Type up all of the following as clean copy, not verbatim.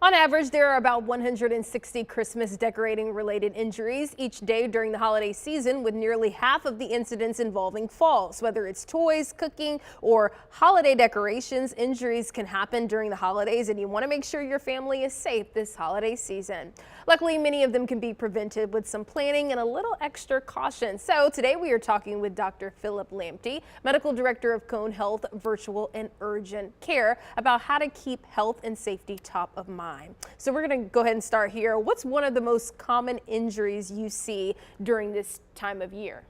On average, there are about 160 Christmas decorating related injuries each day during the holiday season, with nearly half of the incidents involving falls. Whether it's toys, cooking, or holiday decorations, injuries can happen during the holidays, and you want to make sure your family is safe this holiday season. Luckily, many of them can be prevented with some planning and a little extra caution. So today we are talking with Dr. Philip Lamptey, Medical Director of Cone Health Virtual and Urgent Care, about how to keep health and safety top of mind. So we're going to go ahead and start here. What's one of the most common injuries you see during this time of year?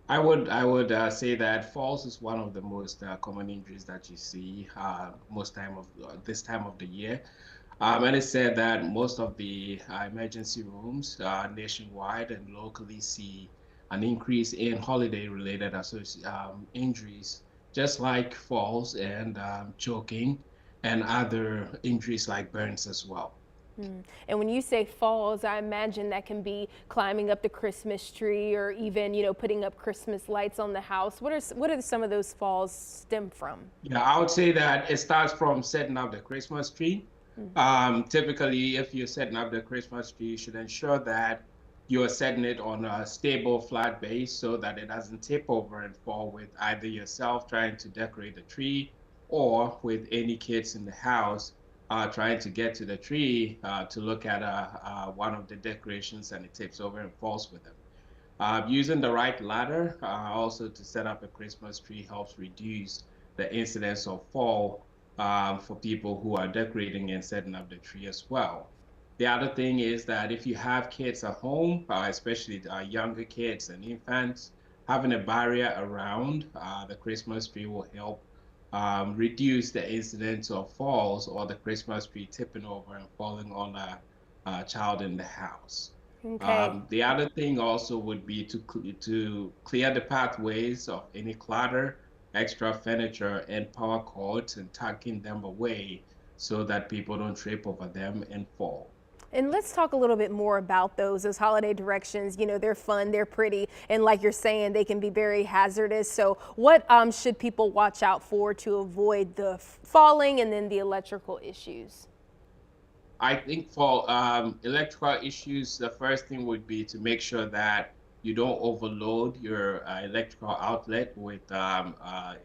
I would say that falls is one of the most common injuries that you see most time of this time of the year. And it said that most of the emergency rooms nationwide and locally see an increase in holiday-related injuries, just like falls and choking and other injuries like burns as well. And when you say falls, I imagine that can be climbing up the Christmas tree or even, putting up Christmas lights on the house. What are some of those falls stem from? Yeah, I would say that it starts from setting up the Christmas tree. Typically, if you're setting up the Christmas tree, you should ensure that you're setting it on a stable, flat base so that it doesn't tip over and fall with either yourself trying to decorate the tree or with any kids in the house trying to get to the tree to look at one of the decorations and it tips over and falls with them. Using the right ladder also to set up a Christmas tree helps reduce the incidence of fall for people who are decorating and setting up the tree as well. The other thing is that if you have kids at home, especially younger kids and infants, having a barrier around the Christmas tree will help reduce the incidence of falls or the Christmas tree tipping over and falling on a child in the house. Okay. The other thing also would be to clear the pathways of any clutter, extra furniture, and power cords and tucking them away so that people don't trip over them and fall. And let's talk a little bit more about those holiday directions. They're fun, they're pretty, and like you're saying, they can be very hazardous. So what should people watch out for to avoid the falling and then the electrical issues? I think for electrical issues, the first thing would be to make sure that you don't overload your electrical outlet with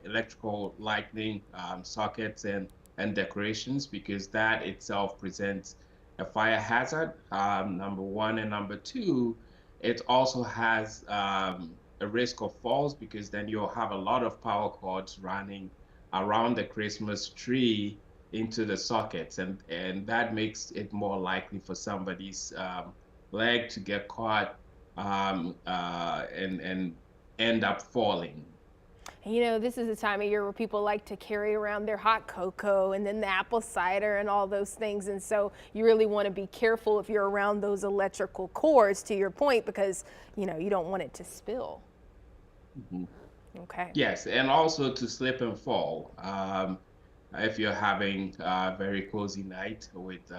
electrical lightning sockets and decorations because that itself presents a fire hazard, number one. And number two, it also has a risk of falls because then you'll have a lot of power cords running around the Christmas tree into the sockets, and that makes it more likely for somebody's leg to get caught and end up falling. This is a time of year where people like to carry around their hot cocoa and then the apple cider and all those things. And so you really want to be careful if you're around those electrical cords, to your point, because, you don't want it to spill. Mhm. Okay. Yes, and also to slip and fall. If you're having a very cozy night with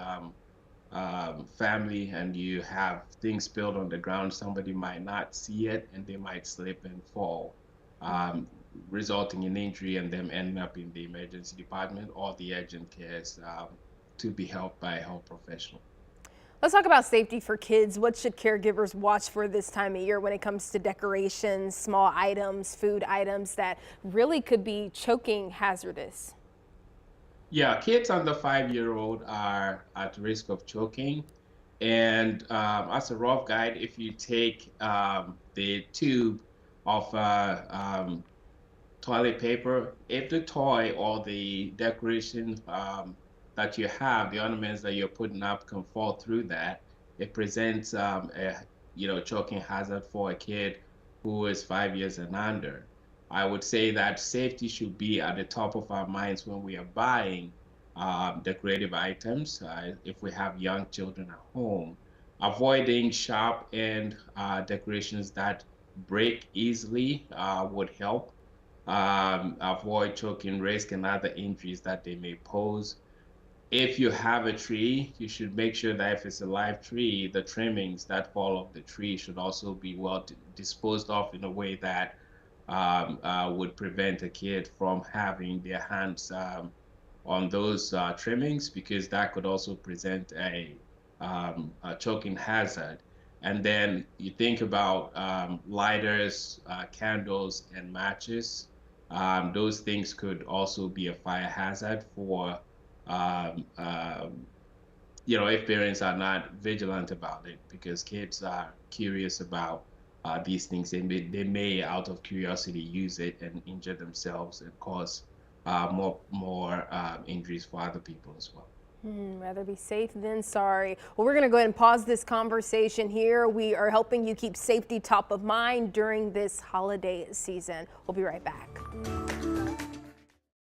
family and you have things spilled on the ground, somebody might not see it and they might slip and fall, um, resulting in injury and them ending up in the emergency department or the urgent cares to be helped by a health professional. Let's talk about safety for kids. What should caregivers watch for this time of year when it comes to decorations, small items, food items that really could be choking hazardous? Yeah, kids under 5-year-old are at risk of choking. And as a rough guide, if you take the tube of toilet paper, if the toy or the decoration that you have, the ornaments that you're putting up can fall through that, it presents a choking hazard for a kid who is 5 years and under. I would say that safety should be at the top of our minds when we are buying decorative items. If we have young children at home, avoiding sharp end decorations that break easily would help avoid choking risk and other injuries that they may pose. If you have a tree, you should make sure that if it's a live tree, the trimmings that fall off the tree should also be well disposed of in a way that would prevent a kid from having their hands on those trimmings, because that could also present a choking hazard. And then you think about lighters, candles, and matches. Those things could also be a fire hazard for, if parents are not vigilant about it, because kids are curious about these things. They may, out of curiosity, use it and injure themselves and cause more injuries for other people as well. Rather be safe than sorry. Well, we're going to go ahead and pause this conversation here. We are helping you keep safety top of mind during this holiday season. We'll be right back.